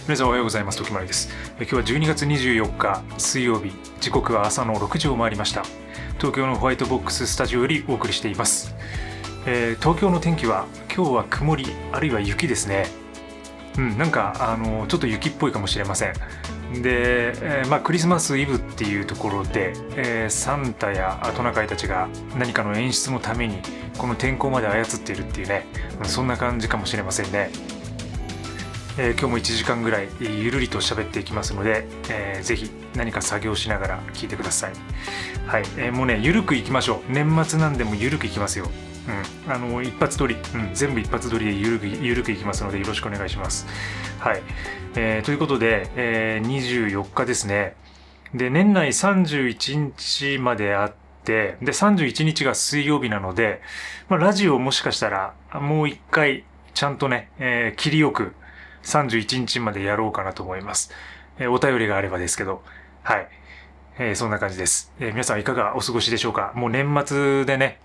皆さんおはようございます。時丸です。今日は12月24日水曜日、時刻は朝の6時を回りました。東京のホワイトボックススタジオよりお送りしています。東京の天気は今日は曇りあるいは雪ですね。なんかちょっと雪っぽいかもしれません。で、クリスマスイブっていうところで、サンタやトナカイたちが何かの演出のためにこの天候まで操っているっていうね、そんな感じかもしれませんね。今日も1時間ぐらいゆるりと喋っていきますので、ぜひ何か作業しながら聞いてください。はい、もうねゆるくいきましょう。年末なんでもゆるくいきますよ。一発撮り、全部一発撮りでゆるくいきますのでよろしくお願いします。はい、ということで、24日ですね。で年内31日まであってで31日が水曜日なので、ラジオもしかしたらもう一回ちゃんとね、切りよく31日までやろうかなと思います。お便りがあればですけど、はい。そんな感じです。皆さんいかがお過ごしでしょうか。もう年末でね、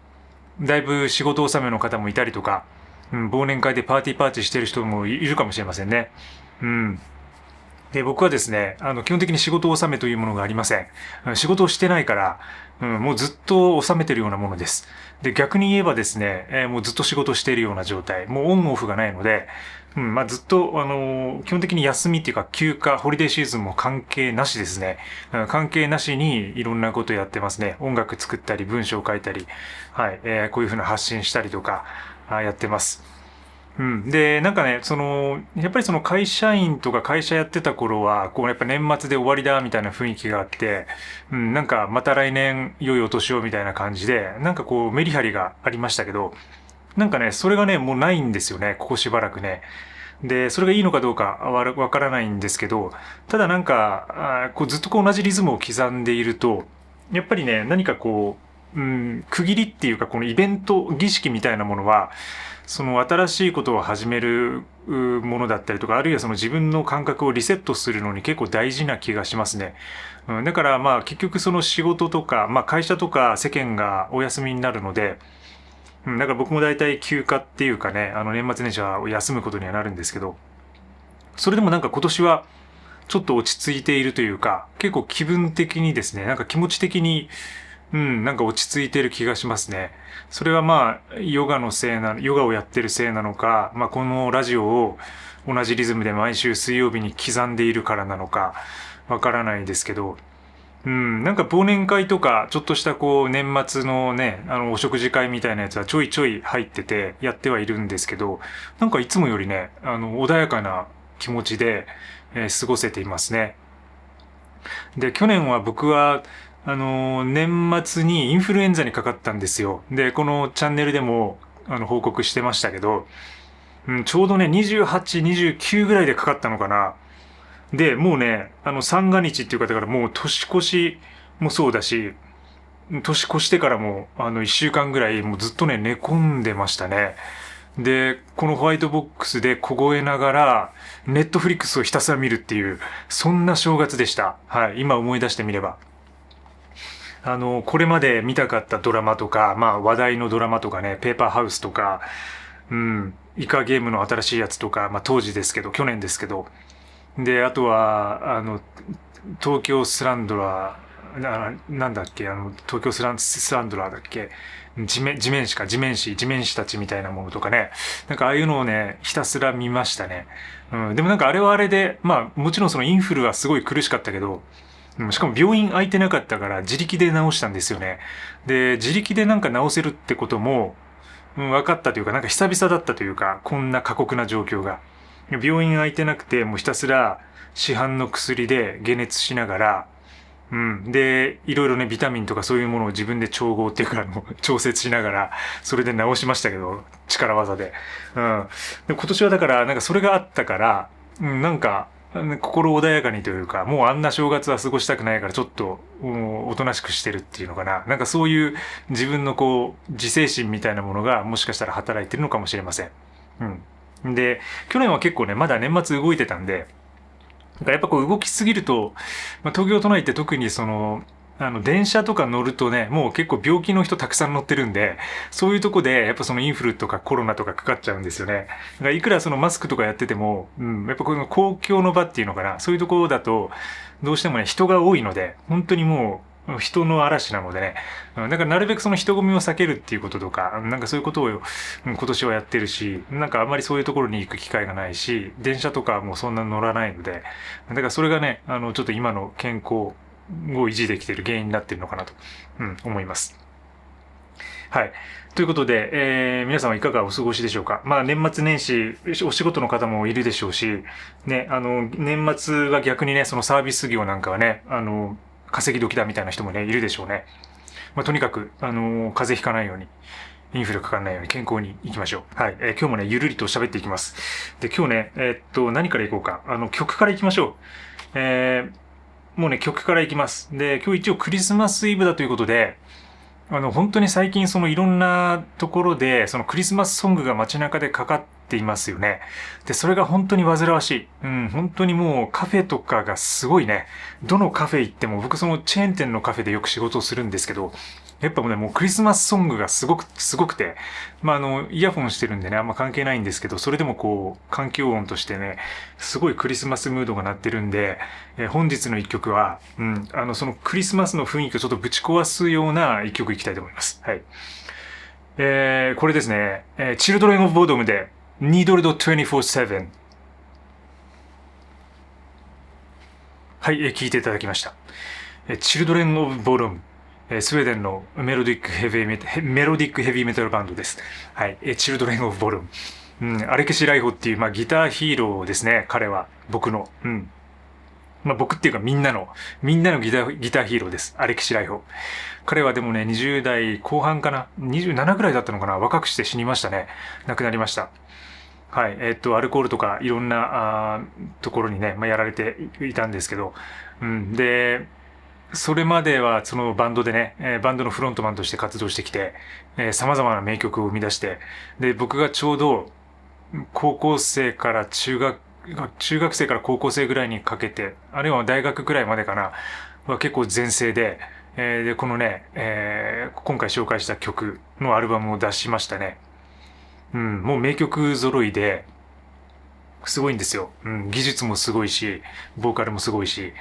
だいぶ仕事納めの方もいたりとか、忘年会でパーティーしてる人もいるかもしれませんね。で僕はですね、基本的に仕事納めというものがありません。仕事をしてないから、もうずっと納めてるようなものです。で、逆に言えばですね、もうずっと仕事しているような状態。もうオンオフがないので、ずっと、基本的に休みっていうか休暇、ホリデーシーズンも関係なしですね。関係なしにいろんなことやってますね。音楽作ったり、文章を書いたり、はい、こういうふうな発信したりとか、やってます。で、なんかね、やっぱりその会社員とか会社やってた頃は、こうやっぱ年末で終わりだみたいな雰囲気があって、なんかまた来年良いお年をみたいな感じで、なんかこうメリハリがありましたけど、なんかね、それがね、もうないんですよね、ここしばらくね。で、それがいいのかどうかわからないんですけど、ただなんか、こうずっとこう同じリズムを刻んでいると、やっぱりね、何かこう、区切りっていうか、このイベント、儀式みたいなものは、その新しいことを始めるものだったりとか、あるいはその自分の感覚をリセットするのに結構大事な気がしますね。だから結局その仕事とか、会社とか世間がお休みになるので、だから僕も大体休暇っていうかね、年末年始は休むことにはなるんですけど、それでもなんか今年はちょっと落ち着いているというか、結構気分的にですね、なんか気持ち的になんか落ち着いてる気がしますね。それはヨガをやってるせいなのか、このラジオを同じリズムで毎週水曜日に刻んでいるからなのか、わからないですけど、なんか忘年会とか、ちょっとしたこう、年末のね、お食事会みたいなやつはちょいちょい入ってて、やってはいるんですけど、なんかいつもよりね、穏やかな気持ちで、過ごせていますね。で、去年は僕は、年末にインフルエンザにかかったんですよ。で、このチャンネルでも、報告してましたけど、ちょうどね、28、29ぐらいでかかったのかな。で、もうね、三が日っていうか、だからもう年越しもそうだし、年越してからも、一週間ぐらい、もうずっとね、寝込んでましたね。で、このホワイトボックスで凍えながら、ネットフリックスをひたすら見るっていう、そんな正月でした。はい、今思い出してみれば。これまで見たかったドラマとか、話題のドラマとかね、ペーパーハウスとか、イカゲームの新しいやつとか、当時ですけど、去年ですけど、で、あとは、東京スランドラー、なんだっけ、東京スランドラーだっけ、地面師たちみたいなものとかね、なんかああいうのをね、ひたすら見ましたね。でもなんかあれはあれで、もちろんそのインフルはすごい苦しかったけど、しかも病院空いてなかったから自力で治したんですよね。で、自力でなんか治せるってことも、分かったというか、なんか久々だったというか、こんな過酷な状況が。病院空いてなくて、もうひたすら市販の薬で解熱しながら、で、いろいろね、ビタミンとかそういうものを自分で調合っていうか、調節しながら、それで治しましたけど、力技で。で今年はだから、なんかそれがあったから、なんか、心穏やかにというか、もうあんな正月は過ごしたくないから、ちょっと、おとなしくしてるっていうのかな。なんかそういう自分のこう、自制心みたいなものが、もしかしたら働いてるのかもしれません。で、去年は結構ね、まだ年末動いてたんで、なんかやっぱこう動きすぎると、東京都内って特にその、電車とか乗るとね、もう結構病気の人たくさん乗ってるんで、そういうとこで、やっぱそのインフルとかコロナとかかかっちゃうんですよね。だからいくらそのマスクとかやってても、やっぱこの公共の場っていうのかな、そういうところだと、どうしてもね、人が多いので、本当にもう、人の嵐なのでね、だからなるべくその人混みを避けるっていうこととか、なんかそういうことを、今年はやってるし、なんかあんまりそういうところに行く機会がないし、電車とかもそんな乗らないので、だからそれがね、ちょっと今の健康を維持できている原因になっているのかなと、思います。はい。ということで、皆さんはいかがお過ごしでしょうか。まあ、年末年始、お仕事の方もいるでしょうし、ね、年末は逆にね、そのサービス業なんかはね、稼ぎ時だみたいな人もね、いるでしょうね。まあ、とにかく、風邪ひかないように、インフルかからないように健康に行きましょう。はい。今日もね、ゆるりと喋っていきます。で、今日ね、何から行こうか。曲から行きましょう。もうね、曲から行きます。で、今日一応クリスマスイブだということで、本当に最近そのいろんなところで、そのクリスマスソングが街中でかかっていますよね。で、それが本当に煩わしい。本当にもうカフェとかがすごいね。どのカフェ行っても、僕そのチェーン店のカフェでよく仕事をするんですけど、やっぱもうクリスマスソングがすごくて、まあイヤホンしてるんでね、あんま関係ないんですけど、それでもこう、環境音としてね、すごいクリスマスムードが鳴ってるんで、本日の一曲は、そのクリスマスの雰囲気をちょっとぶち壊すような一曲いきたいと思います。はい。これですね、Children of Bodom で Needled 24/7。はい、聞いていただきました。Children of Bodom。スウェーデンのメロディックヘビーメタルバンドです。はい。Children of Bodom。アレケシ・ライホっていう、まあ、ギターヒーローですね、彼は。僕の。まあ、僕っていうかみんなのギターヒーローです。アレキシ・ライホ。彼はでもね、20代後半かな ?27 ぐらいだったのかな、若くして死にましたね。亡くなりました。はい。アルコールとかいろんなところにね、まあ、やられていたんですけど、で、それまではそのバンドでね、バンドのフロントマンとして活動してきて、様々な名曲を生み出して、で、僕がちょうど高校生から中学生から高校生ぐらいにかけて、あるいは大学ぐらいまでかな、は結構全盛で、で、このね、今回紹介した曲のアルバムを出しましたね。もう名曲揃いで、すごいんですよ。技術もすごいし、ボーカルもすごいし、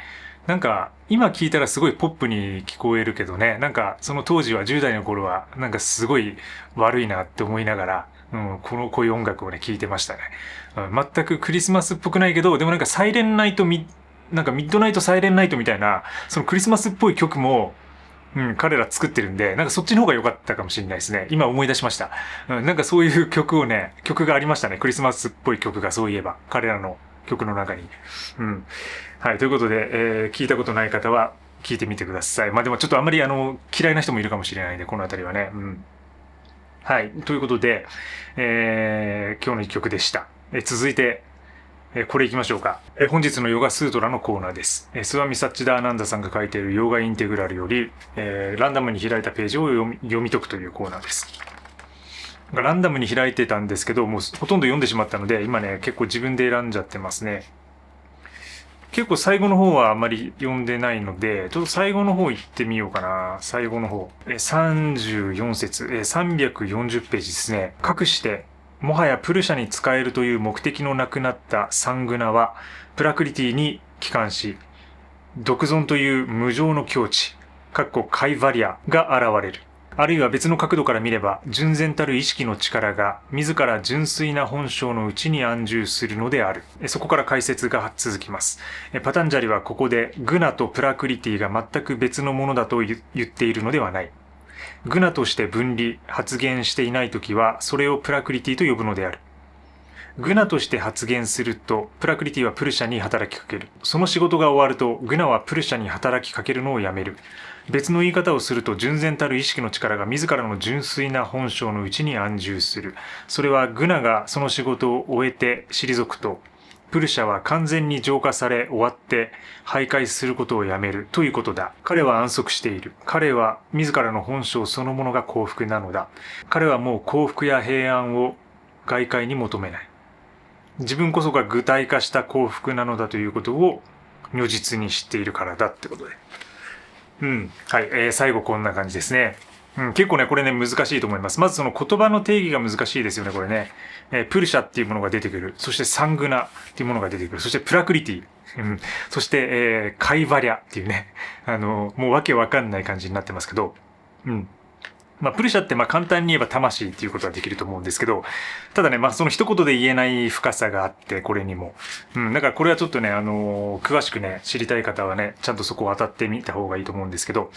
なんか、今聞いたらすごいポップに聞こえるけどね、なんか、その当時は10代の頃は、なんかすごい悪いなって思いながら、こういう音楽をね、聴いてましたね。全くクリスマスっぽくないけど、でもなんかなんかミッドナイトサイレンナイトみたいな、そのクリスマスっぽい曲も、彼ら作ってるんで、なんかそっちの方が良かったかもしれないですね。今思い出しました。なんかそういう曲がありましたね。クリスマスっぽい曲がそういえば、彼らの曲の中に。はい、ということで、聞いたことない方は聞いてみてください。まあでもちょっとあんまり嫌いな人もいるかもしれないんで、このあたりはね。はい、ということで、今日の一曲でした。続いて、これ行きましょうか。本日のヨガスートラのコーナーです。スワミ・サッチダーナンダさんが書いているヨガインテグラルより、ランダムに開いたページを読み解くというコーナーです。ランダムに開いてたんですけど、もうほとんど読んでしまったので、今ね、結構自分で選んじゃってますね。結構最後の方はあまり読んでないので、ちょっと最後の方行ってみようかな。最後の方。34節、340ページですね。かくして、もはやプルシャに使えるという目的のなくなったサングナは、プラクリティに帰還し、独尊という無常の境地、カイバリアが現れる。あるいは別の角度から見れば、純然たる意識の力が自ら純粋な本性のうちに安住するのである。そこから解説が続きます。パタンジャリはここでグナとプラクリティが全く別のものだと言っているのではない。グナとして分離、発現していないときは、それをプラクリティと呼ぶのである。グナとして発現すると、プラクリティはプルシャに働きかける。その仕事が終わると、グナはプルシャに働きかけるのをやめる。別の言い方をすると、純然たる意識の力が自らの純粋な本性のうちに安住する。それはグナがその仕事を終えて退くと、プルシャは完全に浄化され終わって徘徊することをやめるということだ。彼は安息している。彼は自らの本性そのものが幸福なのだ。彼はもう幸福や平安を外界に求めない。自分こそが具体化した幸福なのだということを如実に知っているからだってことで。はい、最後こんな感じですね。結構ね、これね、難しいと思います。まずその言葉の定義が難しいですよね、これね。プルシャっていうものが出てくる。そしてサングナっていうものが出てくる。そしてプラクリティ。そして、カイバリャっていうね、もうわけわかんない感じになってますけど、プルシャって簡単に言えば魂っていうことができると思うんですけど、ただね、その一言で言えない深さがあって、これにも。だからこれはちょっとね、詳しくね、知りたい方はね、ちゃんとそこを当たってみた方がいいと思うんですけど、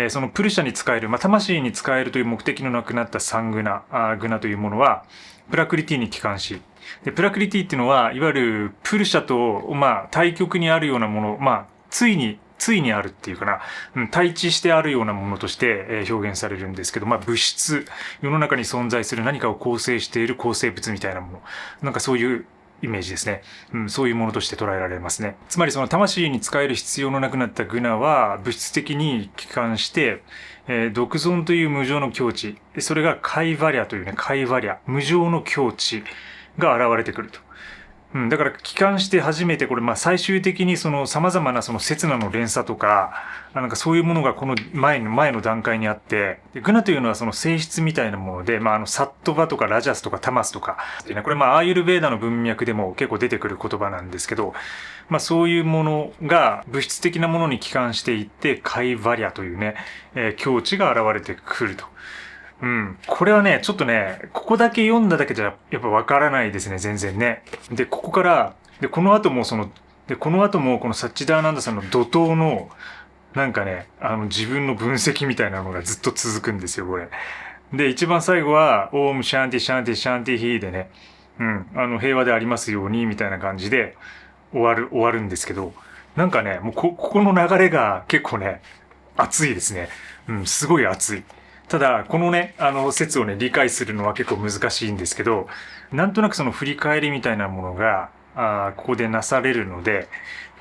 そのプルシャに使える、魂に使えるという目的のなくなったサングナというものは、プラクリティに帰還し、で、プラクリティっていうのは、いわゆるプルシャと、対極にあるようなもの、ついにあるっていうかな、対峙してあるようなものとして表現されるんですけど、物質、世の中に存在する何かを構成している構成物みたいなもの、なんかそういうイメージですね。そういうものとして捉えられますね。つまりその魂に使える必要のなくなったグナは物質的に帰還して、独尊という無常の境地、それがカイバリャというね、カイバリャ、無常の境地が現れてくると。だから帰還して初めてこれ最終的にその様々なその刹那の連鎖とか、なんかそういうものがこの前の段階にあって、グナというのはその性質みたいなもので、サットバとかラジャスとかタマスとか、これアーユルベーダの文脈でも結構出てくる言葉なんですけど、そういうものが物質的なものに帰還していって、カイバリャというね、境地が現れてくると。これはね、ちょっとね、ここだけ読んだだけじゃやっぱわからないですね、全然ね。で、ここから、この後もこのサッチダーナンダさんの怒涛の、なんかね、自分の分析みたいなのがずっと続くんですよ、これ。で、一番最後は、オームシャンティシャンティシャンティヒーでね、平和でありますように、みたいな感じで終わるんですけど、なんかね、もうここの流れが結構ね、熱いですね。すごい熱い。ただ、このね、説をね、理解するのは結構難しいんですけど、なんとなくその振り返りみたいなものが、ここでなされるので、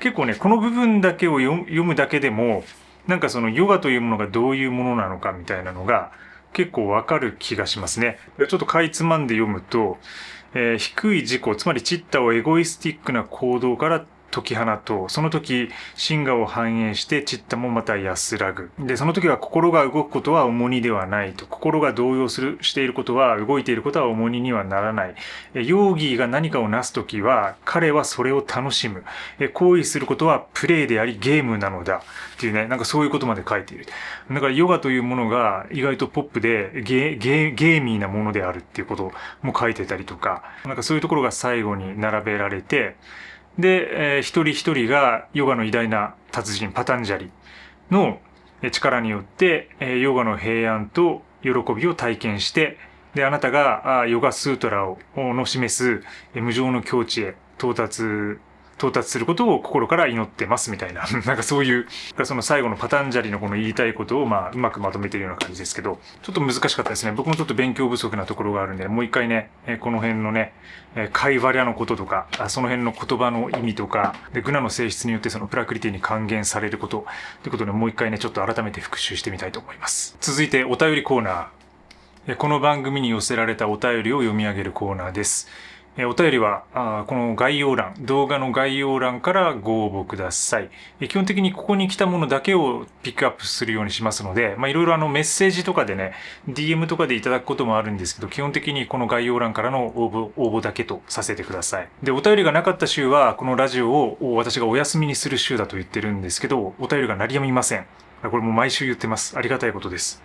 結構ね、この部分だけを読むだけでも、なんかそのヨガというものがどういうものなのかみたいなのが結構わかる気がしますね。ちょっとかいつまんで読むと、低い自己、つまりチッタをエゴイスティックな行動から解き放とう。その時、真我を反映してチッタもまた安らぐ。で、その時は心が動くことは重荷ではないと。心が動揺していることは、動いていることは重荷にはならない。ヨーギーが何かをなす時は、彼はそれを楽しむ。行為することはプレイでありゲームなのだ。っていうね、なんかそういうことまで書いている。だからヨガというものが意外とポップでゲーミーなものであるっていうことも書いてたりとか、なんかそういうところが最後に並べられて、で、一人一人がヨガの偉大な達人パタンジャリの力によってヨガの平安と喜びを体験して、で、あなたがヨガスートラの示す無常の境地へ到達することを心から祈ってますみたいな、なんかそういう、その最後のパタンジャリのこの言いたいことをうまくまとめているような感じですけど、ちょっと難しかったですね。僕もちょっと勉強不足なところがあるんで、もう一回ね、この辺のね、カイバリャのこととか、その辺の言葉の意味とか、で、グナの性質によってそのプラクリティに還元されることということで、もう一回ね、ちょっと改めて復習してみたいと思います。続いて、お便りコーナー。この番組に寄せられたお便りを読み上げるコーナーです。お便りは、この概要欄、動画の概要欄からご応募ください。基本的にここに来たものだけをピックアップするようにしますので、いろいろメッセージとかでね、DM とかでいただくこともあるんですけど、基本的にこの概要欄からの応募だけとさせてください。で、お便りがなかった週は、このラジオを私がお休みにする週だと言ってるんですけど、お便りが鳴りやみません。これも毎週言ってます。ありがたいことです。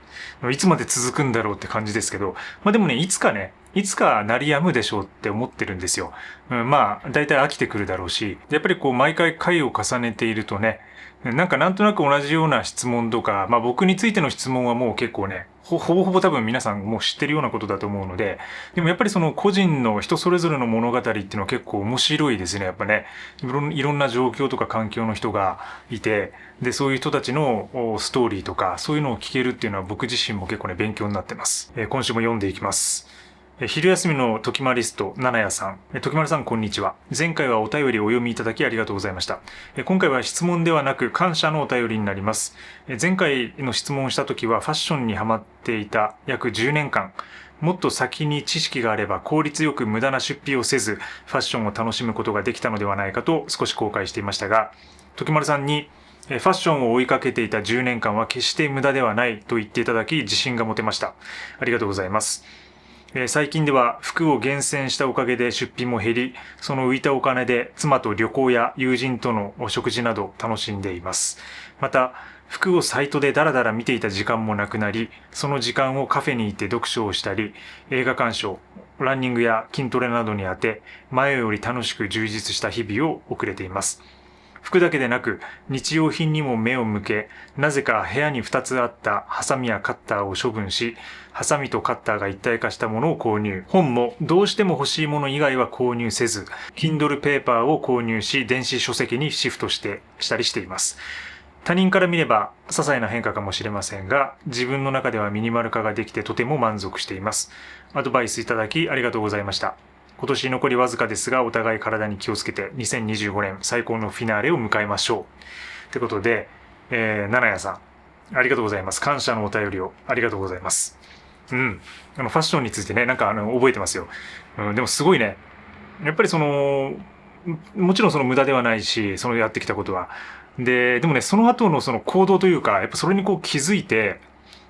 いつまで続くんだろうって感じですけど、でもね、いつか鳴り止むでしょうって思ってるんですよ。だいたい飽きてくるだろうし、やっぱり毎回回を重ねているとね、なんとなく同じような質問とか、僕についての質問はもう結構ね、ほぼほぼ多分皆さんもう知ってるようなことだと思うので、でもやっぱりその個人の人それぞれの物語っていうのは結構面白いですね。やっぱね、いろんな状況とか環境の人がいて、で、そういう人たちのストーリーとか、そういうのを聞けるっていうのは僕自身も結構ね、勉強になってます。今週も読んでいきます。昼休みの時間リスト、七谷さん。時丸さん、こんにちは。前回はお便りをお読みいただきありがとうございました。今回は質問ではなく感謝のお便りになります。前回の質問をした時はファッションにハマっていた約10年間。もっと先に知識があれば効率よく無駄な出費をせず、ファッションを楽しむことができたのではないかと少し後悔していましたが、時丸さんにファッションを追いかけていた10年間は決して無駄ではないと言っていただき自信が持てました。ありがとうございます。最近では服を厳選したおかげで出費も減り、その浮いたお金で妻と旅行や友人とのお食事など楽しんでいます。また、服をサイトでダラダラ見ていた時間もなくなり、その時間をカフェに行って読書をしたり、映画鑑賞、ランニングや筋トレなどに当て、前より楽しく充実した日々を送れています。服だけでなく日用品にも目を向け、なぜか部屋に2つあったハサミやカッターを処分し、ハサミとカッターが一体化したものを購入。本もどうしても欲しいもの以外は購入せず、Kindle Paper を購入し、電子書籍にシフトしたりしています。他人から見れば些細な変化かもしれませんが、自分の中ではミニマル化ができてとても満足しています。アドバイスいただきありがとうございました。今年残りわずかですが、お互い体に気をつけて2025年最高のフィナーレを迎えましょう。ということで、七谷さん、ありがとうございます。感謝のお便りをありがとうございます。ファッションについてね、覚えてますよ。でもすごいね。やっぱりもちろん無駄ではないし、やってきたことは。でもね、その後の行動というか、やっぱそれに気づいて、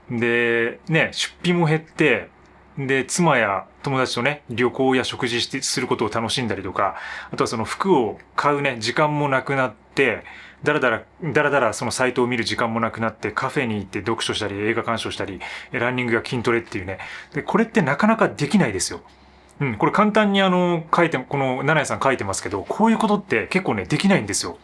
で、ね、出費も減って、で、妻や友達とね、旅行や食事することを楽しんだりとか、あとは服を買うね、時間もなくなって、だらだらそのサイトを見る時間もなくなって、カフェに行って読書したり、映画鑑賞したり、ランニングや筋トレっていうね。で、これってなかなかできないですよ。これ簡単にこの七谷さん書いてますけど、こういうことって結構ね、できないんですよ。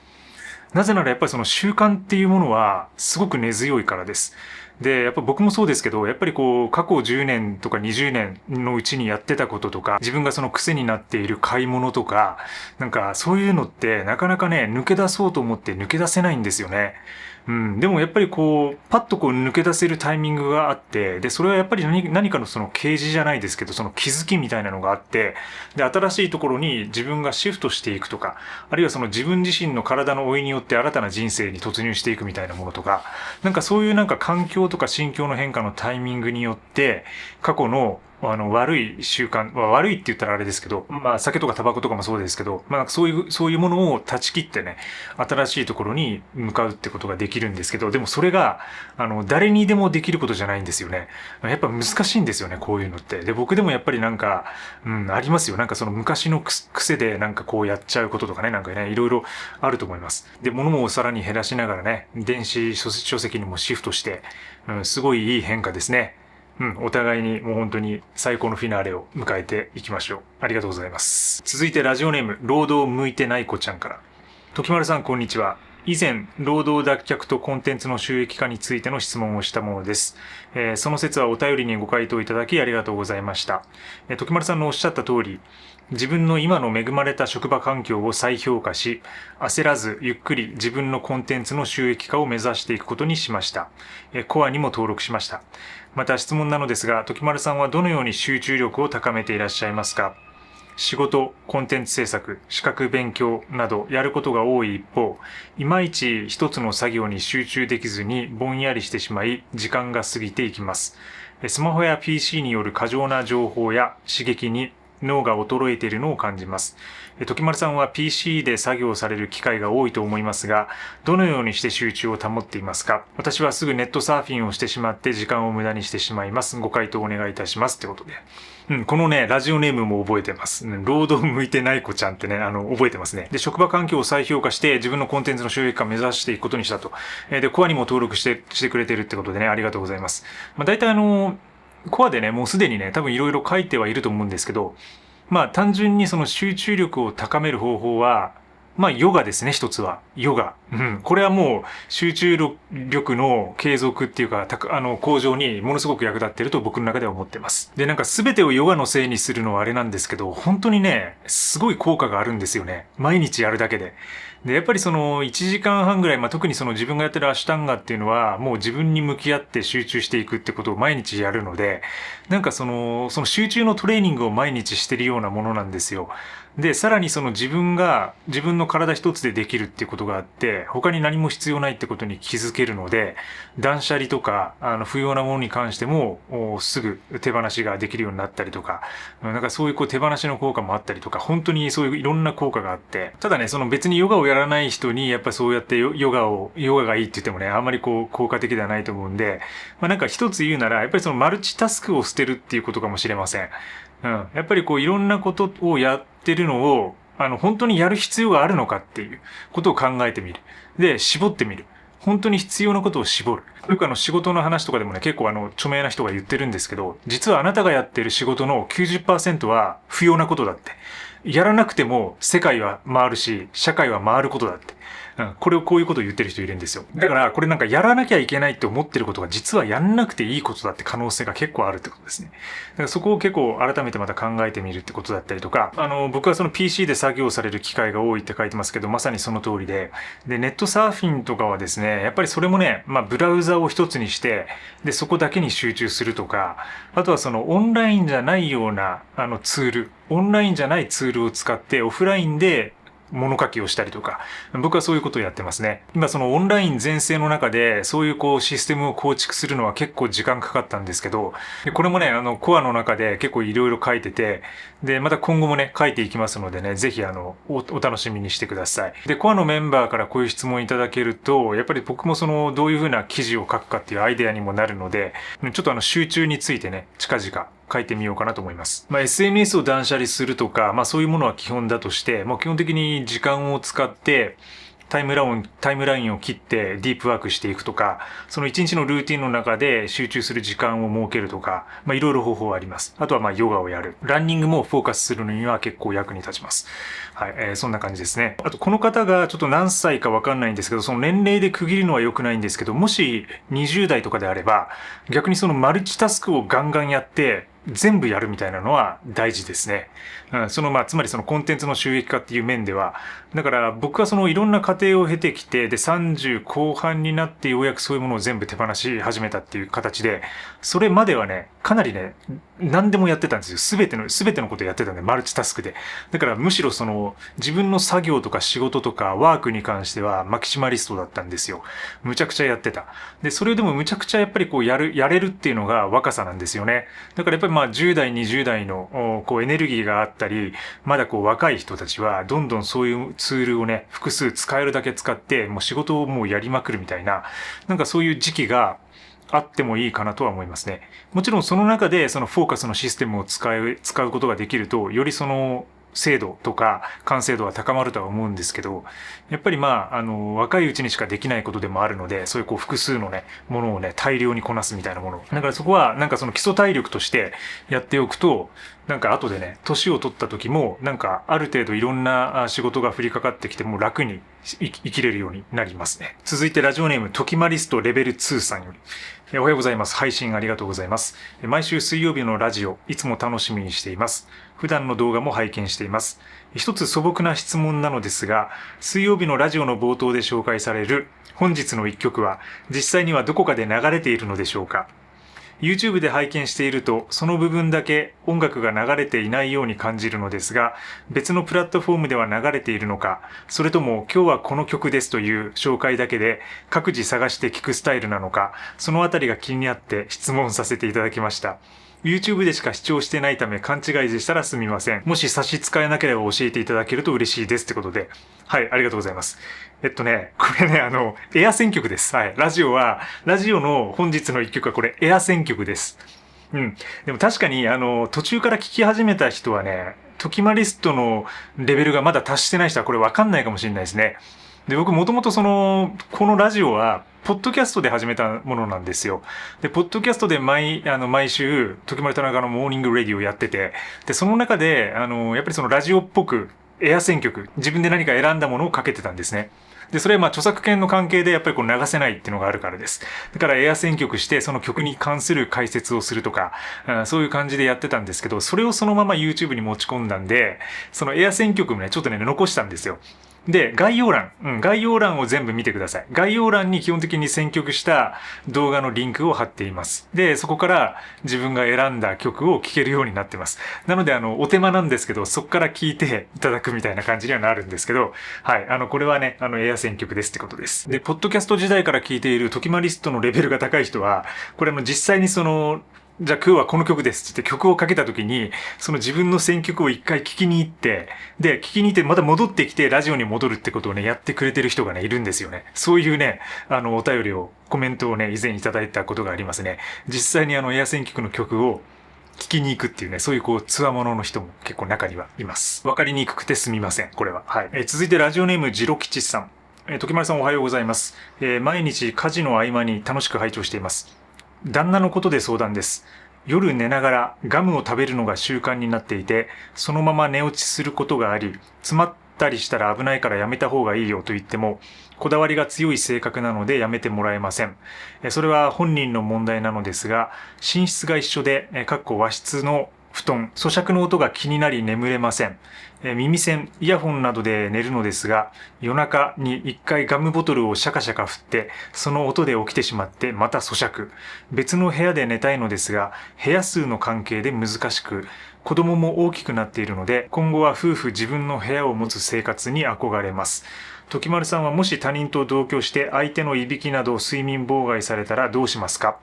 なぜならやっぱり習慣っていうものはすごく根強いからです。で、やっぱ僕もそうですけど、やっぱり過去10年とか20年のうちにやってたこととか、自分が癖になっている買い物とか、そういうのってなかなかね、抜け出そうと思って抜け出せないんですよね。でもやっぱりパッと抜け出せるタイミングがあって、で、それはやっぱり何かの啓示じゃないですけど、気づきみたいなのがあって、で、新しいところに自分がシフトしていくとか、あるいは自分自身の体の老いによって新たな人生に突入していくみたいなものとか、そういう環境とか心境の変化のタイミングによって、過去の悪い習慣、悪いって言ったらあれですけど、酒とかタバコとかもそうですけど、そういうものを断ち切ってね、新しいところに向かうってことができるんですけど、でもそれが、誰にでもできることじゃないんですよね。やっぱ難しいんですよね、こういうのって。で、僕でもやっぱりありますよ。昔の癖でやっちゃうこととかね、いろいろあると思います。で、物もさらに減らしながらね、電子書籍にもシフトして、すごいいい変化ですね。お互いにもう本当に最高のフィナーレを迎えていきましょう。ありがとうございます。続いてラジオネーム、労働向いてない子ちゃんから。時丸さん、こんにちは。以前、労働脱却とコンテンツの収益化についての質問をしたものです。その説はお便りにご回答いただきありがとうございました。時丸さんのおっしゃった通り、自分の今の恵まれた職場環境を再評価し、焦らずゆっくり自分のコンテンツの収益化を目指していくことにしました。コアにも登録しました。また質問なのですが、時丸さんはどのように集中力を高めていらっしゃいますか？仕事、コンテンツ制作、資格勉強などやることが多い一方、いまいち一つの作業に集中できずにぼんやりしてしまい、時間が過ぎていきます。スマホや PC による過剰な情報や刺激に脳が衰えているのを感じます。時丸さんは PC で作業される機会が多いと思いますが、どのようにして集中を保っていますか？私はすぐネットサーフィンをしてしまって時間を無駄にしてしまいます。ご回答お願いいたします。ってことで。このね、ラジオネームも覚えてます。労働向いてない子ちゃんってね、覚えてますね。で、職場環境を再評価して自分のコンテンツの収益化を目指していくことにしたと。で、コアにも登録してくれてるってことでね、ありがとうございます。大体コアでね、もうすでにね、多分いろいろ書いてはいると思うんですけど、単純に集中力を高める方法は、ヨガですね、一つは。ヨガ。これはもう、集中力の継続っていうか、向上にものすごく役立っていると僕の中では思ってます。で、全てをヨガのせいにするのはあれなんですけど、本当にね、すごい効果があるんですよね。毎日やるだけで。で、やっぱり1時間半ぐらい、特に自分がやってるアシュタンガっていうのは、もう自分に向き合って集中していくってことを毎日やるので、その集中のトレーニングを毎日してるようなものなんですよ。で、さらにその自分の体一つでできるっていうことがあって、他に何も必要ないってことに気づけるので、断捨離とか、不要なものに関しても、すぐ手放しができるようになったりとか、なんかそういう手放しの効果もあったりとか、本当にそういういろんな効果があって、ただね、その別にヨガをやらない人に、やっぱそうやってヨガがいいって言ってもね、あんまり効果的ではないと思うんで、なんか一つ言うなら、やっぱりそのマルチタスクを捨てるっていうことかもしれません。やっぱりいろんなことをやってるのを、本当にやる必要があるのかっていうことを考えてみる。で、絞ってみる。本当に必要なことを絞る。よく仕事の話とかでもね、結構著名な人が言ってるんですけど、実はあなたがやってる仕事の 90% は不要なことだって。やらなくても世界は回るし、社会は回ることだって。こういうことを言ってる人いるんですよ。だからこれなんかやらなきゃいけないって思ってることが実はやんなくていいことだって可能性が結構あるってことですね。だからそこを結構改めてまた考えてみるってことだったりとか、僕はその PC で作業される機会が多いって書いてますけど、まさにその通りで、ネットサーフィンとかはですね、やっぱりそれもね、ブラウザを一つにして、で、そこだけに集中するとか、あとはそのオンラインじゃないようなツール、オンラインじゃないツールを使ってオフラインで物書きをしたりとか、僕はそういうことをやってますね。今そのオンライン全盛の中で、そういうシステムを構築するのは結構時間かかったんですけど、これもね、コアの中で結構いろいろ書いてて、で、また今後もね、書いていきますのでね、ぜひお楽しみにしてください。で、コアのメンバーからこういう質問いただけると、やっぱり僕もどういうふうな記事を書くかっていうアイデアにもなるので、ちょっと集中についてね、近々、書いてみようかなと思います。SNS を断捨離するとか、そういうものは基本だとして、基本的に時間を使って、タイムラインを切ってディープワークしていくとか、その一日のルーティンの中で集中する時間を設けるとか、いろいろ方法はあります。あとはヨガをやる。ランニングもフォーカスするのには結構役に立ちます。はい、そんな感じですね。あとこの方がちょっと何歳かわかんないんですけど、その年齢で区切るのは良くないんですけど、もし20代とかであれば、逆にそのマルチタスクをガンガンやって、全部やるみたいなのは大事ですね。つまりそのコンテンツの収益化っていう面では、だから僕はいろんな過程を経てきて、で30後半になってようやくそういうものを全部手放し始めたっていう形で、それまではね、かなりね、何でもやってたんですよ。すべてのことやってたんで、マルチタスクで。だからむしろ自分の作業とか仕事とかワークに関してはマキシマリストだったんですよ。むちゃくちゃやってた。で、それでもむちゃくちゃやっぱりやれるっていうのが若さなんですよね。だからやっぱり10代、20代のエネルギーがあったり、まだ若い人たちはどんどんそういうツールをね、複数使えるだけ使って、もう仕事をもうやりまくるみたいな、なんかそういう時期があってもいいかなとは思いますね。もちろんその中でそのフォーカスのシステムを使うことができると、より精度とか完成度は高まるとは思うんですけど、やっぱり若いうちにしかできないことでもあるので、そういう複数のね、ものをね、大量にこなすみたいなもの。だからそこは、なんか基礎体力としてやっておくと、なんか後でね、年を取った時も、なんかある程度いろんな仕事が降りかかってきても楽に生きれるようになりますね。続いてラジオネーム、トキマリストレベル2さんより。おはようございます。配信ありがとうございます。毎週水曜日のラジオ、いつも楽しみにしています。普段の動画も拝見しています。一つ素朴な質問なのですが、水曜日のラジオの冒頭で紹介される本日の一曲は、実際にはどこかで流れているのでしょうか？ YouTube で拝見していると、その部分だけ音楽が流れていないように感じるのですが、別のプラットフォームでは流れているのか、それとも今日はこの曲ですという紹介だけで各自探して聴くスタイルなのか、そのあたりが気になって質問させていただきました。YouTube でしか視聴してないため勘違いでしたらすみません。もし差し支えなければ教えていただけると嬉しいですってことで。はい、ありがとうございます。これね、エア選曲です。はい。ラジオの本日の一曲はこれエア選曲です。うん。でも確かに、途中から聞き始めた人はね、トキマリストのレベルがまだ達してない人はこれわかんないかもしれないですね。で、僕もともとこのラジオは、ポッドキャストで始めたものなんですよ。で、ポッドキャストで毎週、時丸田中のモーニングレディをやってて、で、その中で、やっぱりラジオっぽく、エア選曲、自分で何か選んだものをかけてたんですね。で、それは著作権の関係でやっぱり流せないっていうのがあるからです。だからエア選曲してその曲に関する解説をするとか、そういう感じでやってたんですけど、それをそのまま YouTube に持ち込んだんで、そのエア選曲もね、ちょっとね、残したんですよ。で、概要欄を全部見てください。概要欄に基本的に選曲した動画のリンクを貼っています。で、そこから自分が選んだ曲を聴けるようになってます。なので、お手間なんですけど、そこから聴いていただくみたいな感じにはなるんですけど、はい、これはね、エア選曲ですってことです。で、ポッドキャスト時代から聴いているトキマリストのレベルが高い人は、これ実際にじゃあ今日はこの曲ですって言って曲をかけた時に、その自分の選曲を一回聞きに行って、で、聞きに行ってまた戻ってきてラジオに戻るってことをね、やってくれてる人がね、いるんですよね。そういうね、お便りを、コメントをね、以前いただいたことがありますね。実際にエア選曲の曲を聞きに行くっていうね、そういうツアーものの人も結構中にはいます。わかりにくくてすみません、これは。はい。続いてラジオネームジロ吉さん。時丸さんおはようございます。毎日家事の合間に楽しく拝聴しています。旦那のことで相談です。夜寝ながらガムを食べるのが習慣になっていて、そのまま寝落ちすることがあり、詰まったりしたら危ないからやめた方がいいよと言っても、こだわりが強い性格なのでやめてもらえません。それは本人の問題なのですが、寝室が一緒で、和室の布団、咀嚼の音が気になり眠れません。耳栓、イヤホンなどで寝るのですが、夜中に一回ガムボトルをシャカシャカ振って、その音で起きてしまってまた咀嚼。別の部屋で寝たいのですが、部屋数の関係で難しく、子供も大きくなっているので、今後は夫婦自分の部屋を持つ生活に憧れます。時丸さんはもし他人と同居して相手のいびきなど睡眠妨害されたらどうしますか？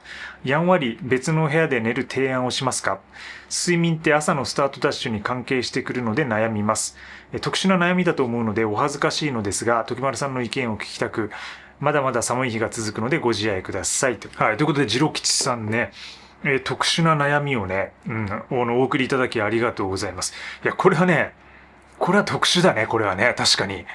やんわり別の部屋で寝る提案をしますか？睡眠って朝のスタートダッシュに関係してくるので悩みます。特殊な悩みだと思うのでお恥ずかしいのですが、時丸さんの意見を聞きたく、まだまだ寒い日が続くのでご自愛ください。はい、ということで、次郎吉さんね、特殊な悩みをね、お送りいただきありがとうございます。いや、これは特殊だね、これはね、確かに。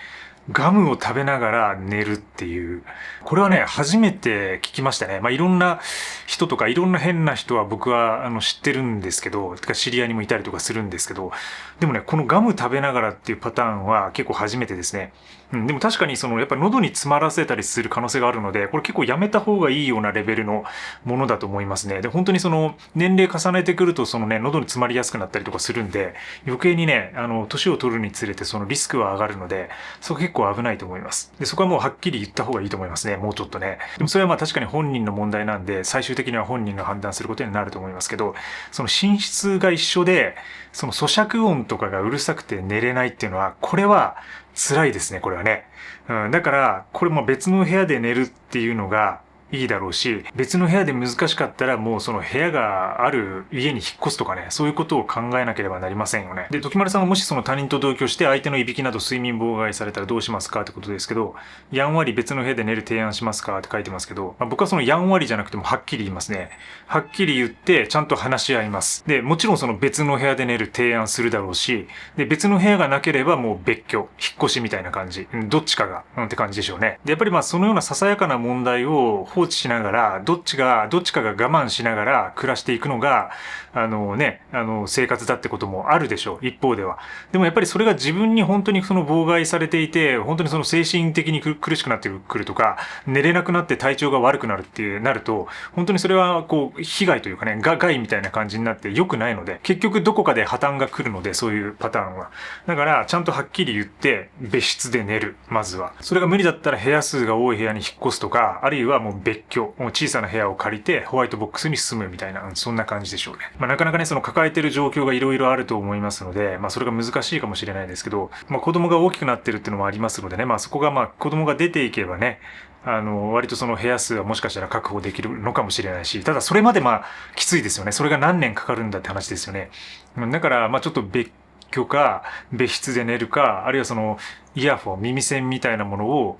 ガムを食べながら寝るっていう。これはね、初めて聞きましたね。いろんな人とか、いろんな変な人は僕は知ってるんですけど、知り合いにもいたりとかするんですけど、でもね、このガム食べながらっていうパターンは結構初めてですね。でも確かにやっぱ喉に詰まらせたりする可能性があるので、これ結構やめた方がいいようなレベルのものだと思いますね。で、本当に年齢重ねてくると喉に詰まりやすくなったりとかするんで、余計にね、年を取るにつれてリスクは上がるので、そこ結構危ないと思います。で、そこはもうはっきり言った方がいいと思いますね。もうちょっとね。でもそれは確かに本人の問題なんで、最終的には本人が判断することになると思いますけど、寝室が一緒で、咀嚼音とかがうるさくて寝れないっていうのは、これは辛いですね、これはね。だから、これも別の部屋で寝るっていうのが、いいだろうし、別の部屋で難しかったらもう部屋がある家に引っ越すとかね、そういうことを考えなければなりませんよね。で、時丸さんはもし他人と同居して相手のいびきなど睡眠妨害されたらどうしますかってことですけど、やんわり別の部屋で寝る提案しますかって書いてますけど、僕はやんわりじゃなくてもはっきり言いますね。はっきり言ってちゃんと話し合います。で、もちろん別の部屋で寝る提案するだろうし、で、別の部屋がなければもう別居、引っ越しみたいな感じ。どっちかが、って感じでしょうね。で、やっぱりそのようなささやかな問題を放置しながら、どっちかが我慢しながら暮らしていくのが、生活だってこともあるでしょう。一方では。でもやっぱりそれが自分に本当に妨害されていて、本当に精神的に苦しくなってくるとか、寝れなくなって体調が悪くなるってなると、本当にそれは被害というかね、害みたいな感じになって良くないので、結局どこかで破綻が来るので、そういうパターンは。だから、ちゃんとはっきり言って、別室で寝る。まずは。それが無理だったら部屋数が多い部屋に引っ越すとか、あるいはもう別居。小さな部屋を借りてホワイトボックスに住むみたいな、そんな感じでしょうね。なかなかね、抱えてる状況がいろいろあると思いますので、それが難しいかもしれないですけど、子供が大きくなってるっていうのもありますのでね、そこが子供が出ていけばね、割と部屋数はもしかしたら確保できるのかもしれないし、ただそれまできついですよね。それが何年かかるんだって話ですよね。だからちょっと別居か、別室で寝るか、あるいはイヤフォン、耳栓みたいなものを、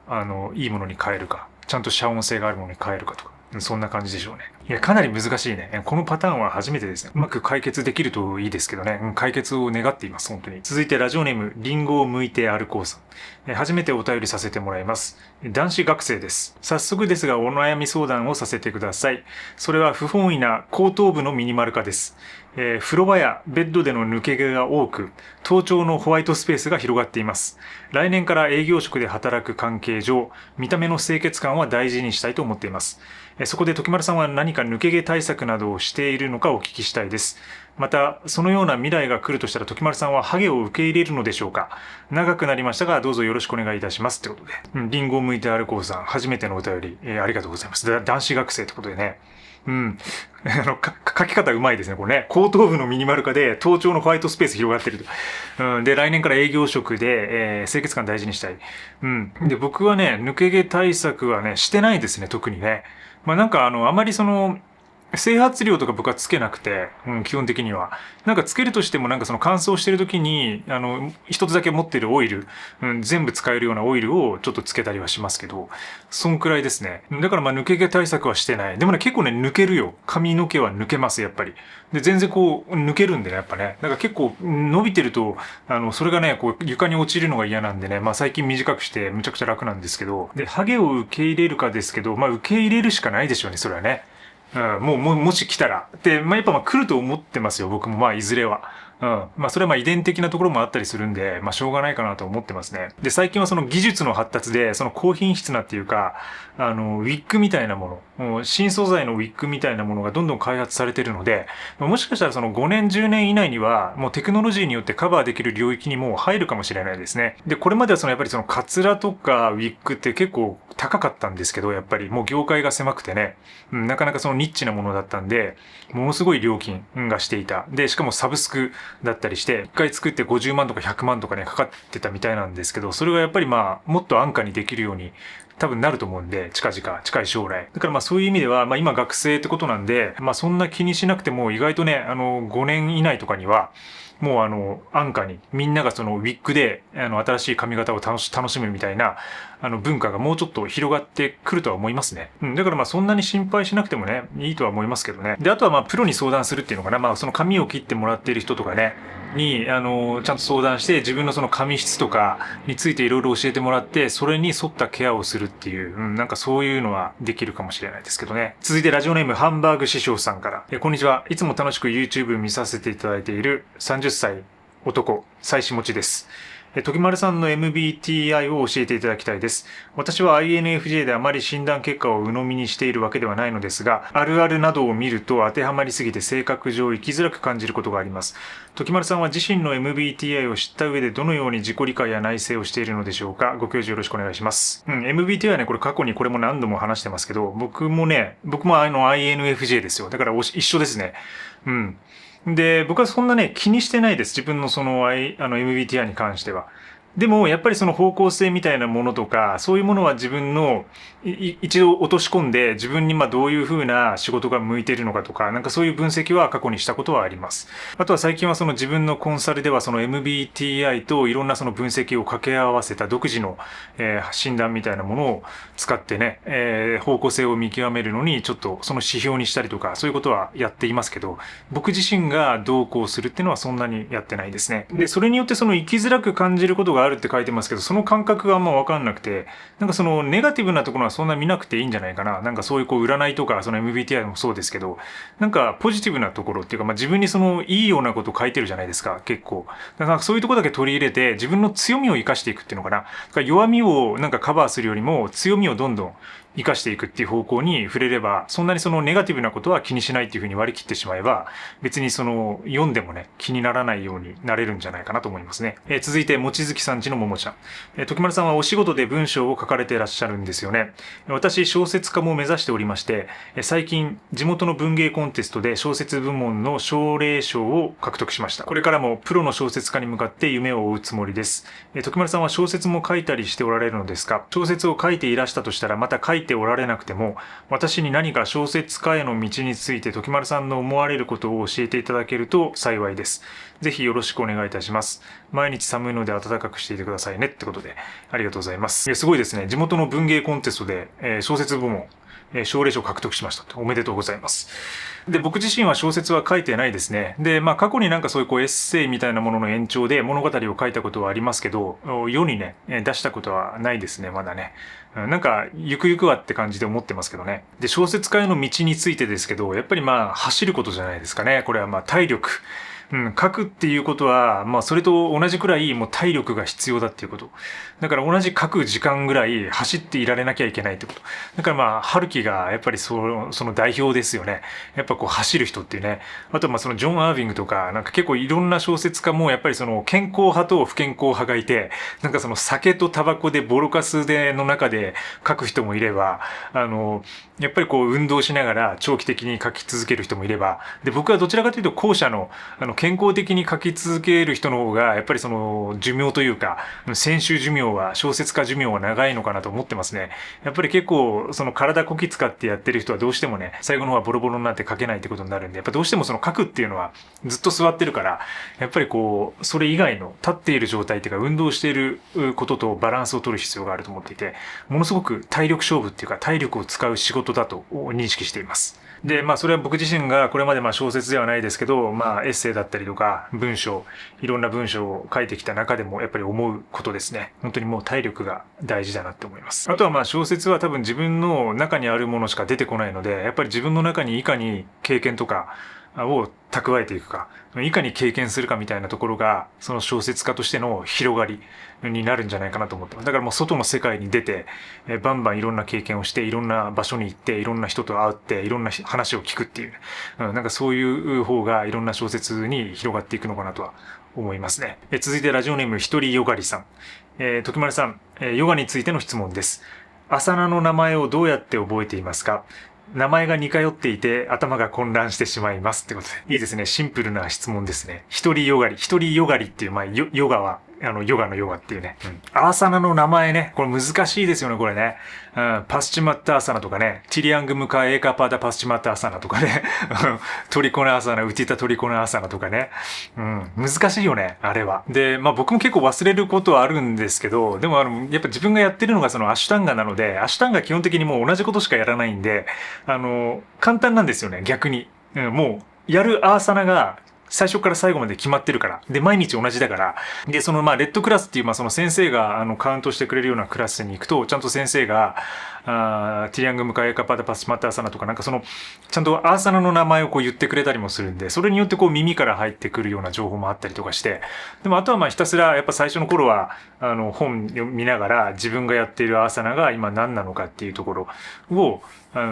いいものに変えるか、ちゃんと遮音性があるものに変えるかとか。そんな感じでしょうね。いや、かなり難しいね。このパターンは初めてですね。うまく解決できるといいですけどね。解決を願っています、本当に。続いてラジオネーム、リンゴを剥いて歩こうさん。初めてお便りさせてもらいます。男子学生です。早速ですが、お悩み相談をさせてください。それは不本意な後頭部のミニマル化です。風呂場やベッドでの抜け毛が多く、頭頂のホワイトスペースが広がっています。来年から営業職で働く関係上、見た目の清潔感は大事にしたいと思っています。そこで時丸さんは何かか抜け毛対策などをしているのかお聞きしたいです。また、そのような未来が来るとしたら、時丸さんはハゲを受け入れるのでしょうか。長くなりましたが、どうぞよろしくお願いいたします。ということで。リンゴを剥いて歩こうさん、初めてのお便り、ありがとうございます。男子学生ってことでね。書き方うまいですね、これね。後頭部のミニマル化で、頭頂のホワイトスペース広がってると。で、来年から営業職で、清潔感大事にしたい。で、僕はね、抜け毛対策はね、してないですね、特にね。あまり整髪料とか僕はつけなくて、基本的には。つけるとしても乾燥してる時に、一つだけ持ってるオイル、全部使えるようなオイルをちょっとつけたりはしますけど、そんくらいですね。だから抜け毛対策はしてない。でもね、結構ね、抜けるよ。髪の毛は抜けます、やっぱり。で、全然抜けるんでね、やっぱね。だから結構伸びてると、それがね、床に落ちるのが嫌なんでね、最近短くしてむちゃくちゃ楽なんですけど、で、ハゲを受け入れるかですけど、受け入れるしかないでしょうね、それはね。もし来たら。で、やっぱ来ると思ってますよ、僕もいずれは。それは遺伝的なところもあったりするんで、しょうがないかなと思ってますね。で、最近はその技術の発達で、その高品質なっていうか、ウィッグみたいなもの、新素材のウィッグみたいなものがどんどん開発されてるので、もしかしたらその5年、10年以内には、もうテクノロジーによってカバーできる領域にもう入るかもしれないですね。で、これまではやっぱりカツラとかウィッグって結構高かったんですけど、やっぱりもう業界が狭くてね、なかなかニッチなものだったんで、ものすごい料金がしていた。で、しかもサブスクだったりして、一回作って50万とか100万とかね、かかってたみたいなんですけど、それがやっぱりもっと安価にできるように多分なると思うんで、近い将来。だからそういう意味では、今学生ってことなんで、そんな気にしなくても意外とね、5年以内とかには、もう安価に、みんながウィッグで、新しい髪型を楽しむみたいな、文化がもうちょっと広がってくるとは思いますね。だからそんなに心配しなくてもね、いいとは思いますけどね。で、あとはプロに相談するっていうのかな。その髪を切ってもらっている人とかね、に、ちゃんと相談して、自分のその髪質とかについていろいろ教えてもらって、それに沿ったケアをするっていう、そういうのはできるかもしれないですけどね。続いてラジオネームハンバーグ師匠さんから。こんにちは。いつも楽しく YouTube 見させていただいている30歳男、妻子持ちです。時丸さんの MBTI を教えていただきたいです。私は INFJ であまり診断結果を鵜呑みにしているわけではないのですが、あるあるなどを見ると当てはまりすぎて性格上生きづらく感じることがあります。時丸さんは自身の MBTI を知った上でどのように自己理解や内省をしているのでしょうか。ご教授よろしくお願いします。MBTI はね、これ過去にこれも何度も話してますけど、僕もINFJ ですよ。だから一緒ですね。で、僕はそんなね、気にしてないです。自分のMBTI に関しては。でも、やっぱりその方向性みたいなものとか、そういうものは自分の一度落とし込んで、自分にどういう風な仕事が向いているのかとか、そういう分析は過去にしたことはあります。あとは最近は自分のコンサルではMBTI といろんな分析を掛け合わせた独自の、診断みたいなものを使ってね、方向性を見極めるのにちょっとその指標にしたりとか、そういうことはやっていますけど、僕自身がどうこうするっていうのはそんなにやってないですね。で、それによって生きづらく感じることがあるって書いてますけど、その感覚があんま分かんなくて、ネガティブなところはそんな見なくていいんじゃないかな。そういう占いとか、MBTI もそうですけど、ポジティブなところっていうか、自分にいいようなこと書いてるじゃないですか、結構。だからそういうところだけ取り入れて、自分の強みを生かしていくっていうのかな。だから弱みをカバーするよりも、強みをどんどん生かしていくっていう方向に触れれば、そんなにネガティブなことは気にしないっていうふうに割り切ってしまえば、別に読んでもね、気にならないようになれるんじゃないかなと思いますね。続いて、望月さんちのももちゃん。時丸さんはお仕事で文章を書かれていらっしゃるんですよね。私、小説家も目指しておりまして、最近、地元の文芸コンテストで小説部門の奨励賞を獲得しました。これからもプロの小説家に向かって夢を追うつもりです。時丸さんは小説も書いたりしておられるのですか？小説を書いていらしたとしたら、また書いておられなくても、私に何か小説家への道について時丸さんの思われることを教えていただけると幸いです。ぜひよろしくお願いいたします。毎日寒いので暖かくしていてくださいねってことで、ありがとうございます。すごいですね。地元の文芸コンテストで、小説部門、奨励賞を獲得しました。おめでとうございます。で、僕自身は小説は書いてないですね。で、過去にそういうエッセイみたいなものの延長で物語を書いたことはありますけど、世にね、出したことはないですね、まだね。ゆくゆくはって感じで思ってますけどね。で、小説家への道についてですけど、やっぱり走ることじゃないですかね。これは体力。書くっていうことは、まあそれと同じくらいもう体力が必要だっていうこと。だから同じ書く時間ぐらい走っていられなきゃいけないってこと。だからまあ、春樹がやっぱりその代表ですよね。やっぱこう走る人っていうね。あとまあそのジョン・アーヴィングとか、なんか結構いろんな小説家もやっぱりその健康派と不健康派がいて、なんかその酒とタバコでボロカスでの中で書く人もいれば、やっぱりこう運動しながら長期的に書き続ける人もいれば、で、僕はどちらかというと後者の、健康的に書き続ける人の方が、やっぱりその寿命というか、選手寿命は、小説家寿命は長いのかなと思ってますね。やっぱり結構、その体こき使ってやってる人はどうしてもね、最後の方はボロボロになって書けないってことになるんで、やっぱどうしてもその書くっていうのはずっと座ってるから、やっぱりこう、それ以外の立っている状態っていうか、運動していることとバランスを取る必要があると思っていて、ものすごく体力勝負っていうか、体力を使う仕事だと認識しています。で、まあそれは僕自身がこれまでまあ小説ではないですけど、まあエッセイだったりとか文章、いろんな文章を書いてきた中でもやっぱり思うことですね。本当にもう体力が大事だなって思います。あとはまあ小説は多分自分の中にあるものしか出てこないので、やっぱり自分の中にいかに経験とかを蓄えていくか、いかに経験するかみたいなところが、その小説家としての広がりになるんじゃないかなと思ってます。だからもう外の世界に出て、バンバンいろんな経験をして、いろんな場所に行って、いろんな人と会って、いろんな話を聞くっていう、なんかそういう方がいろんな小説に広がっていくのかなとは思いますね。続いてラジオネームひとりよがりさん。時丸さん、ヨガについての質問です。アサナの名前をどうやって覚えていますか？名前が似通っていて頭が混乱してしまいますってことで。いいですね。シンプルな質問ですね。一人よがりっていう、まあ、ヨガは、ヨガのヨガっていうね。アーサナの名前ね。これ難しいですよね、これね。パスチマッターサナとかね。ティリアングムカエーカパダパスチマッターサナとかね。トリコナーサナ、ウティタトリコナーサナとかね。難しいよね、あれは。で、まあ僕も結構忘れることはあるんですけど、でもやっぱ自分がやってるのがそのアシュタンガなので、アシュタンガ基本的にもう同じことしかやらないんで、簡単なんですよね、逆に。もう、やるアーサナが、最初から最後まで決まってるから。で、毎日同じだから。で、そのまあ、レッドクラスっていう、まあ、その先生が、カウントしてくれるようなクラスに行くと、ちゃんと先生が、ティリアングムカエカパダパスマターサナとか、なんかその、ちゃんとアーサナの名前をこう言ってくれたりもするんで、それによってこう耳から入ってくるような情報もあったりとかして、でもあとはまあひたすら、やっぱ最初の頃は、本見ながら自分がやっているアーサナが今何なのかっていうところを、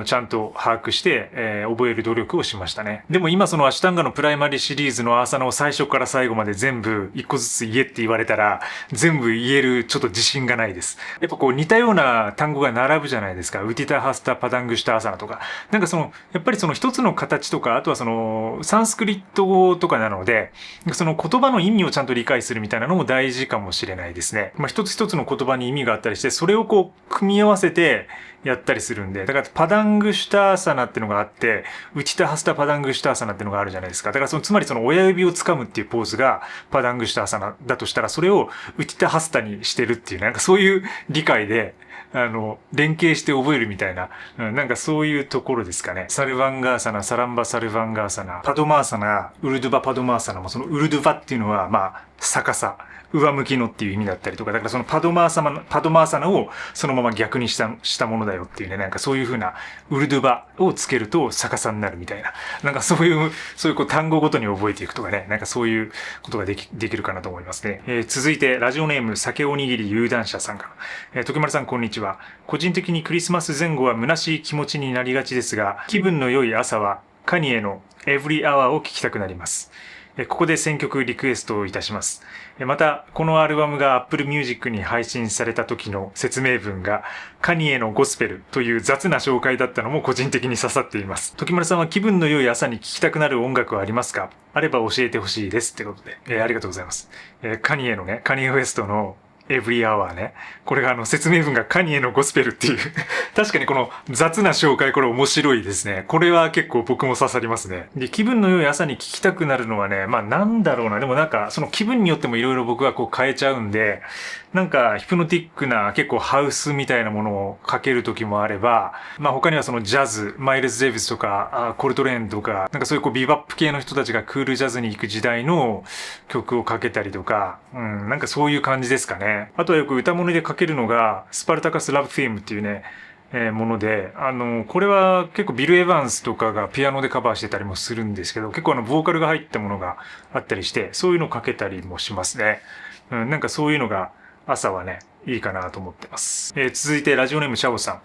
ちゃんと把握して、覚える努力をしましたね。でも今そのアシュタンガのプライマリーシリーズのアーサナを最初から最後まで全部一個ずつ言えって言われたら、全部言えるちょっと自信がないです。やっぱこう似たような単語が並ぶじゃないですか。ウティタハスタパダングシタアーサナとか。なんかその、やっぱりその一つの形とか、あとはその、サンスクリット語とかなので、その言葉の意味をちゃんと理解するみたいなのも大事かもしれないですね。まあ一つ一つの言葉に意味があったりして、それをこう、組み合わせてやったりするんで、だからパダングシュターサナっていうのがあって、ウチタハスタパダングシュターサナっていうのがあるじゃないですか。だからつまりその親指を掴むっていうポーズがパダングシュターサナだとしたら、それをウチタハスタにしてるっていう、なんかそういう理解で、連携して覚えるみたいな、なんかそういうところですかね。サルバンガーサナ、サランバサルバンガーサナ、パドマーサナ、ウルドゥバパドマーサナも、そのウルドゥバっていうのは、まあ、逆さ。上向きのっていう意味だったりとか、だからそのパドマーサナをそのまま逆にしたものだよっていうね、なんかそういう風なウルドゥバをつけると逆さになるみたいな、なんかそういうこう単語ごとに覚えていくとかね、なんかそういうことができるかなと思いますね。続いてラジオネーム酒おにぎり有段者さんから、時丸さんこんにちは。個人的にクリスマス前後は虚しい気持ちになりがちですが、気分の良い朝はカニエの Every Hour を聴きたくなります。ここで選曲リクエストをいたします。また、このアルバムが Apple Music に配信された時の説明文が、カニエのゴスペルという雑な紹介だったのも個人的に刺さっています。時丸さんは気分の良い朝に聴きたくなる音楽はありますか？あれば教えてほしいです。ってことで、ありがとうございます。カニエのね、カニエウエストのEvery Hour ね。これが説明文がカニエのゴスペルっていう。確かにこの雑な紹介これ面白いですね。これは結構僕も刺さりますね。で、気分の良い朝に聞きたくなるのはね、まあなんだろうな。でもなんかその気分によってもいろいろ僕はこう変えちゃうんで、なんかヒプノティックな結構ハウスみたいなものをかける時もあれば、まあ他にはそのジャズ、マイルズ・デイビスとかコルトレーンとか、なんかそういうこうビバップ系の人たちがクールジャズに行く時代の曲をかけたりとか、なんかそういう感じですかね。あとはよく歌物でかけるのが、スパルタカス・ラブ・フィームっていうね、もので、これは結構ビル・エヴァンスとかがピアノでカバーしてたりもするんですけど、結構ボーカルが入ったものがあったりして、そういうのをかけたりもしますね。なんかそういうのが朝はね、いいかなと思ってます。続いてラジオネームシャオさ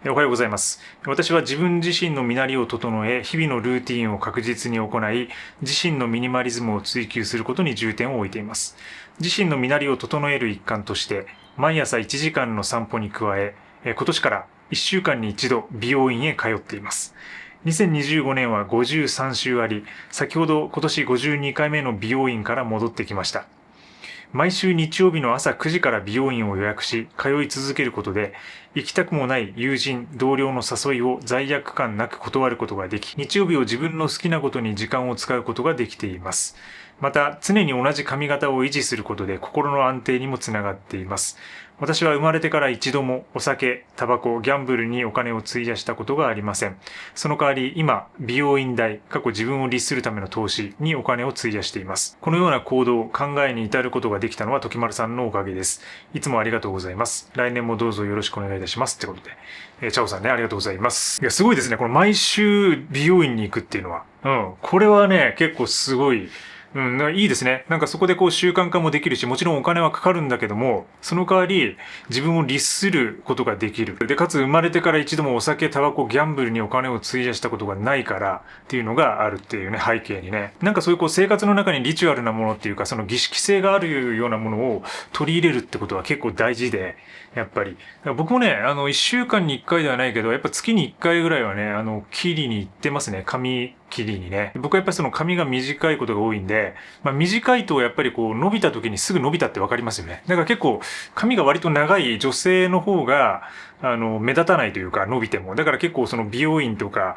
ん、おはようございます。私は自分自身の身なりを整え、日々のルーティンを確実に行い、自身のミニマリズムを追求することに重点を置いています。自身の身なりを整える一環として、毎朝1時間の散歩に加え、今年から1週間に一度美容院へ通っています。2025年は53週あり、先ほど今年52回目の美容院から戻ってきました。毎週日曜日の朝9時から美容院を予約し、通い続けることで、行きたくもない友人、同僚の誘いを罪悪感なく断ることができ、日曜日を自分の好きなことに時間を使うことができています。また、常に同じ髪型を維持することで心の安定にもつながっています。私は生まれてから一度もお酒、タバコ、ギャンブルにお金を費やしたことがありません。その代わり今、美容院代、過去自分を律するための投資にお金を費やしています。このような行動、考えに至ることができたのは時丸さんのおかげです。いつもありがとうございます。来年もどうぞよろしくお願いいたします。ってことで。チャオさんね、ありがとうございます。いや、すごいですね。この毎週美容院に行くっていうのは。これはね、結構すごい、いいですね。なんかそこでこう習慣化もできるし、もちろんお金はかかるんだけども、その代わり自分を律することができる。で、かつ生まれてから一度もお酒、タバコ、ギャンブルにお金を費やしたことがないからっていうのがあるっていうね、背景にね。なんかそういうこう生活の中にリチュアルなものっていうか、その儀式性があるようなものを取り入れるってことは結構大事で、やっぱり。僕もね、1週間に1回ではないけど、やっぱ月に1回ぐらいはね、切りに行ってますね。髪切りにね。僕はやっぱりその髪が短いことが多いんで、短いとやっぱりこう伸びた時にすぐ伸びたってわかりますよね。だから結構髪が割と長い女性の方が、目立たないというか伸びても。だから結構その美容院とか、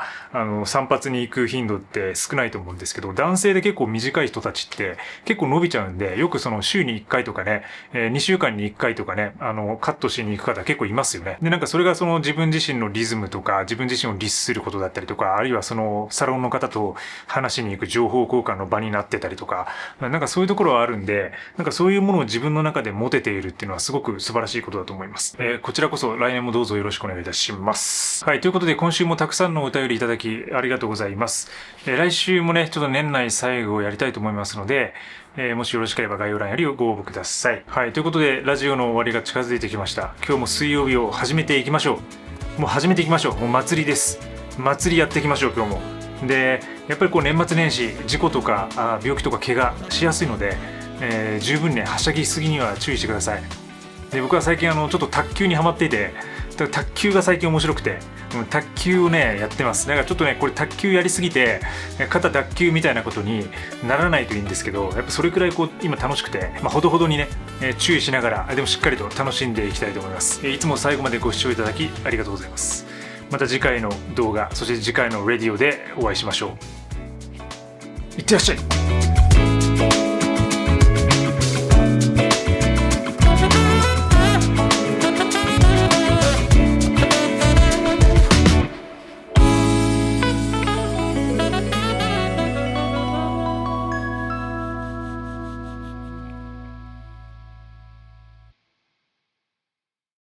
散髪に行く頻度って少ないと思うんですけど、男性で結構短い人たちって結構伸びちゃうんで、よくその週に1回とかね、2週間に1回とかね、カットしに行く方結構いますよね。で、なんかそれがその自分自身のリズムとか、自分自身を律することだったりとか、あるいはそのサロンの方と話しに行く情報交換の場になってたりとか、なんかそういうところはあるんで、なんかそういうものを自分の中で持てているっていうのはすごく素晴らしいことだと思います。こちらこそ来年もどうぞよろしくお願いいたします。はい、ということで今週もたくさんのお便りいただきありがとうございます。来週もね、ちょっと年内最後をやりたいと思いますので、もしよろしければ概要欄よりご応募ください。はい、ということでラジオの終わりが近づいてきました。今日も水曜日を始めていきましょう。もう始めていきましょう。もう祭りです。祭りやっていきましょう、今日も。で、やっぱりこう年末年始、事故とか病気とか怪我しやすいので、十分ね、はしゃぎすぎには注意してください。で、僕は最近ちょっと卓球にハマっていて、卓球が最近面白くて、卓球をね、やってます。だからちょっとね、これ卓球やりすぎて、肩脱臼みたいなことにならないといいんですけど、やっぱそれくらいこう、今楽しくて、ほどほどにね、注意しながら、でもしっかりと楽しんでいきたいと思います。いつも最後までご視聴いただきありがとうございます。また次回の動画、そして次回のレディオでお会いしましょう。いってらっしゃい。